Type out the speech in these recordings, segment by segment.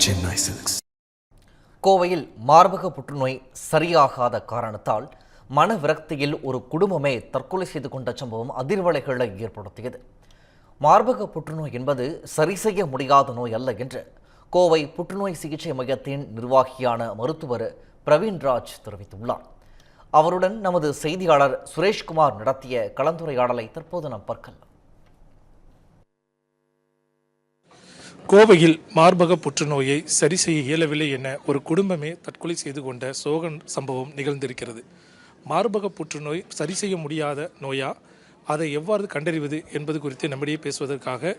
Chennai Silks. கோவையில் மார்பக புற்றுநோய் சரியாகாத காரணத்தால் மன விரக்தியில் ஒரு குடும்பமே தற்கொலை செய்து கொண்ட சம்பவம் அதிர்வலைகளை ஏற்படுத்தியது. மார்பக புற்றுநோய் என்பது சரி செய்ய முடியாத நோய் அல்ல என்று கோவை புற்றுநோய் சிகிச்சை மையத்தின் நிர்வாகியான மருத்துவர் பிரவீன்ராஜ் தெரிவித்துள்ளார். அவருடன் நமது செய்தியாளர் சுரேஷ்குமார் நடத்திய கலந்துரையாடலை தற்போது நாம் பார்க்கலாம். கோவையில் மார்பக புற்றுநோயை சரி செய்ய இயலவில்லை என ஒரு குடும்பமே தற்கொலை செய்து கொண்ட சோக சம்பவம் நிகழ்ந்திருக்கிறது. மார்பக புற்றுநோய் சரி செய்ய முடியாத நோயா, அதை எவ்வாறு கண்டறிவது என்பது குறித்து நம்மிடையே பேசுவதற்காக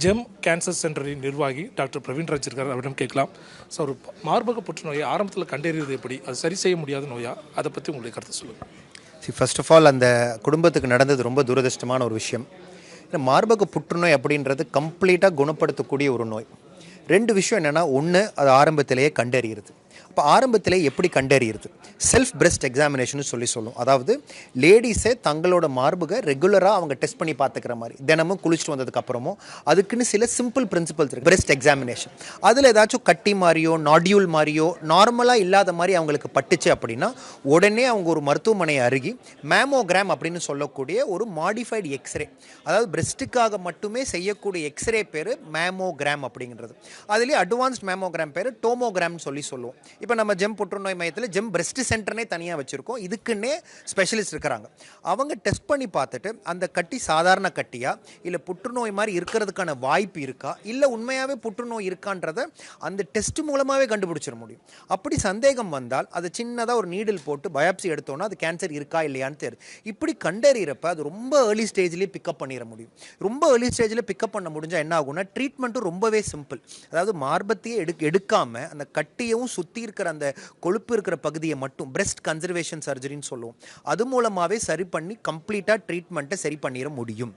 ஜெம் கேன்சர் சென்டரின் நிர்வாகி டாக்டர் பிரவீன்ராஜ் இருக்கார். அவரிடம் கேட்கலாம். ஸோ ஒரு மார்பக புற்றுநோயை ஆரம்பத்தில் கண்டறிவது எப்படி, அது சரி செய்ய முடியாத நோயா, அதை பற்றி உங்களுடைய கருத்து சொல்லுங்கள். ஃபர்ஸ்ட் ஆஃப் ஆல், அந்த குடும்பத்துக்கு நடந்தது ரொம்ப துரதிர்ஷ்டமான ஒரு விஷயம். மார்பக புற்றுநோய் அப்படின்றது கம்ப்ளீட்டாக குணப்படுத்தக்கூடிய ஒரு நோய். ரெண்டு விஷயம் என்னென்னா, ஒன்று அது ஆரம்பத்திலேயே கண்டறிகிறது. இப்போ ஆரம்பத்திலே எப்படி கண்டறிகிறது? செல்ஃப் பிரெஸ்ட் எக்ஸாமினேஷன் சொல்லுவோம். அதாவது லேடிஸே தங்களோட மார்புக ரெகுலராக அவங்க டெஸ்ட் பண்ணி பார்த்துக்கிற மாதிரி, தினமும் குளிச்சுட்டு வந்ததுக்கப்புறமும் அதுக்குன்னு சில சிம்பிள் பிரின்சிபல்ஸ் இருக்குது. பிரெஸ்ட் எக்ஸாமினேஷன் அதில் ஏதாச்சும் கட்டி மாதிரியோ நாடியூல் மாதிரியோ நார்மலாக இல்லாத மாதிரி அவங்களுக்கு பட்டுச்சு அப்படின்னா உடனே அவங்க ஒரு மருத்துவமனையை அருகி மேமோகிராம் அப்படின்னு சொல்லக்கூடிய ஒரு மாடிஃபைடு எக்ஸ்ரே, அதாவது பிரெஸ்ட்டுக்காக மட்டுமே செய்யக்கூடிய எக்ஸ்ரே பேர் மேமோகிராம் அப்படிங்கிறது. அதுலேயே அட்வான்ஸ்ட் மேமோகிராம் பேர் டோமோகிராம்னு சொல்லுவோம். இப்போ நம்ம ஜெம் புற்றுநோய் மையத்தில் ஜெம் பிரெஸ்ட் சென்டர்னே தனியாக வச்சுருக்கோம். இதுக்குன்னே ஸ்பெஷலிஸ்ட் இருக்கிறாங்க. அவங்க டெஸ்ட் பண்ணி பார்த்துட்டு அந்த கட்டி சாதாரண கட்டியா, இல்லை புற்றுநோய் மாதிரி இருக்கிறதுக்கான வாய்ப்பு இருக்கா, இல்லை உண்மையாகவே புற்றுநோய் இருக்கான்றதை அந்த டெஸ்ட் மூலமாகவே கண்டுபிடிச்சிட முடியும். அப்படி சந்தேகம் வந்தால் அதை சின்னதாக ஒரு நீடில் போட்டு பயாப்சி எடுத்தோன்னா அது கேன்சர் இருக்கா இல்லையான்னு தெரியும். இப்படி கண்டறிகிறப்ப அது ரொம்ப ஏர்லி ஸ்டேஜ்லேயே பிக்கப் பண்ணிட முடியும். ரொம்ப ஏர்லி ஸ்டேஜில் பிக்கப் பண்ண முடிஞ்சால் என்ன ஆகும்னா, ட்ரீட்மெண்ட்டும் ரொம்பவே சிம்பிள். அதாவது மார்பத்தையே எடுக்காமல் அந்த கட்டியவும் சுற்றி இருக்கிற அந்த கொழுப்பு இருக்கிற பகுதியை மட்டும் பிரெஸ்ட் கன்சர்வேஷன் சர்ஜரின்னு சொல்லுவோம். அது மூலமாகவே சரி பண்ணி கம்ப்ளீட்டாக ட்ரீட்மெண்ட்டை சரி பண்ணிட முடியும்.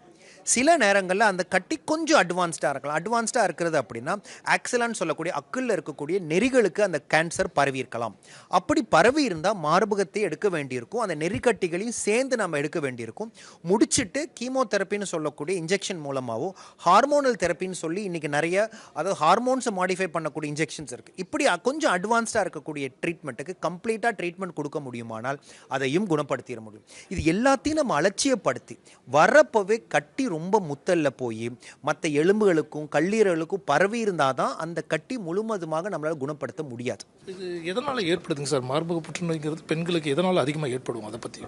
சில நேரங்களில் அந்த கட்டி கொஞ்சம் அட்வான்ஸ்டாக இருக்கலாம். அட்வான்ஸ்டாக இருக்கிறது அப்படின்னா ஆக்சலான்னு சொல்லக்கூடிய அக்கில் இருக்கக்கூடிய நெறிகளுக்கு அந்த கேன்சர் பரவி இருக்கலாம். அப்படி பரவி இருந்தால் மார்பகத்தை எடுக்க வேண்டியிருக்கும். அந்த நெறிக்கட்டிகளையும் சேர்ந்து நம்ம எடுக்க வேண்டியிருக்கும். முடிச்சுட்டு கீமோதெரப்பின்னு சொல்லக்கூடிய இன்ஜெக்ஷன் மூலமாகவோ ஹார்மோனல் தெரப்பின்னு சொல்லி இன்றைக்கி நிறைய, அதாவது ஹார்மோன்ஸை மாடிஃபை பண்ணக்கூடிய இன்ஜெக்ஷன்ஸ் இருக்குது. இப்படி கொஞ்சம் அட்வான்ஸ்டாக இருக்கக்கூடிய ட்ரீட்மெண்ட்டுக்கு கம்ப்ளீட்டாக ட்ரீட்மெண்ட் கொடுக்க முடியுமானால் அதையும் குணப்படுத்திட முடியும். இது எல்லாத்தையும் நம்ம அலட்சியப்படுத்தி வரப்போவே கட்டி ரொம்ப முத்தல்ல போய் மற்ற எலும்புகளுக்கும் கல்லீரலுக்கும் பரவி இருந்தால் தான் அந்த கட்டி முழுவதுமாக நம்மளால் குணப்படுத்த முடியாது. இது எதனால் ஏற்படுதுங்க சார்? மார்பக புற்றுநோய்ங்கிறது பெண்களுக்கு எதனால் அதிகமாக ஏற்படும், அதை பற்றி?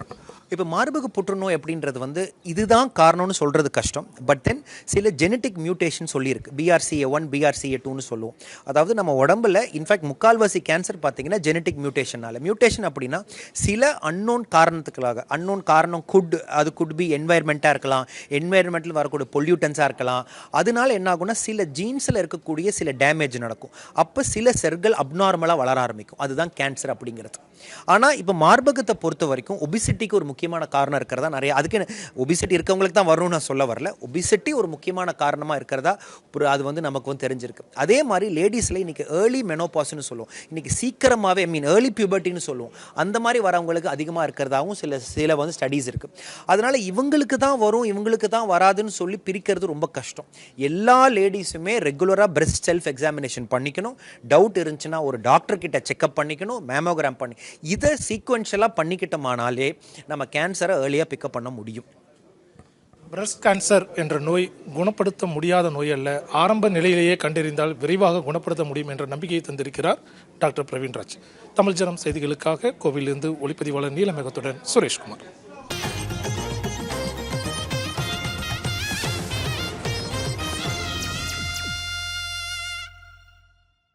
இப்போ மார்பக புற்றுநோய் அப்படின்றது இதுதான் காரணம்னு சொல்கிறது கஷ்டம். பட் தென் சில ஜெனட்டிக் மியூட்டேஷன் சொல்லியிருக்கு. BRCA1 BRCA2ன்னு சொல்லுவோம். அதாவது நம்ம உடம்புல இன்ஃபேக்ட் முக்கால்வாசி கேன்சர் பார்த்தீங்கன்னா ஜெனட்டிக் மியூட்டேஷனால். மியூட்டேஷன் அப்படின்னா சில அன்னோன் காரணத்துக்காக, அன்னோன் காரணம் அது குட் பி என்வாயர்மெண்ட்டாக இருக்கலாம், என்வாயர்மெண்ட்டில் வரக்கூடிய பொல்யூட்டன்ஸாக இருக்கலாம். அதனால என்ன ஆகும்னா சில ஜீன்ஸில் இருக்கக்கூடிய சில டேமேஜ் நடக்கும். அப்போ சில செல்கள் அப்நார்மலாக வளர ஆரம்பிக்கும். அதுதான் கேன்சர் அப்படிங்கிறது. ஆனால் இப்போ மார்பகத்தை பொறுத்த வரைக்கும் ஒபிசிட்டிக்கு ஒரு முக்கியமான காரணம் இருக்கிறதா நிறைய, அதுக்கு ஒபிசிட்டி இருக்கவங்களுக்கு தான் வரும்னு நான் சொல்ல வரல. ஒபிசிட்டி ஒரு முக்கியமான காரணமாக இருக்கிறதா அது நமக்கு தெரிஞ்சிருக்கு. அதே மாதிரி லேடிஸில் இன்றைக்கி ஏர்லி மெனோபாஸ்ன்னு சொல்லுவோம். இன்றைக்கி சீக்கிரமாகவே ஏர்லி பியூபர்ட்டின்னு சொல்லுவோம். அந்த மாதிரி வரவங்களுக்கு அதிகமாக இருக்கிறதாகவும் சில ஸ்டடீஸ் இருக்குது. அதனால் இவங்களுக்கு தான் வரும் இவங்களுக்கு தான் வராதுன்னு சொல்லி பிரிக்கிறது ரொம்ப கஷ்டம். எல்லா லேடிஸுமே ரெகுலராக பிரெஸ்ட் செல்ஃப் எக்ஸாமினேஷன் பண்ணிக்கணும். டவுட் இருந்துச்சுன்னா ஒரு டாக்டர் கிட்ட செக்அப் பண்ணிக்கணும், மேமோகிராம் பண்ணி இதை சீக்வென்ஷியலாக பண்ணிக்கிட்டோமானாலே நம்ம கேன்சரை ஏர்லியாக பிக்கப் பண்ண முடியும். பிரஸ்ட் கேன்சர் என்ற நோய் குணப்படுத்த முடியாத நோய் அல்ல, ஆரம்ப நிலையிலேயே கண்டறிந்தால் விரைவாக குணப்படுத்த முடியும் என்ற நம்பிக்கையை தந்திருக்கிறார் டாக்டர் பிரவீன்ராஜ். தமிழ் ஜனம் செய்திகளுக்காக கோவையிலிருந்து ஒளிப்பதிவாளர் நீலமேகத்துடன் சுரேஷ்குமார்.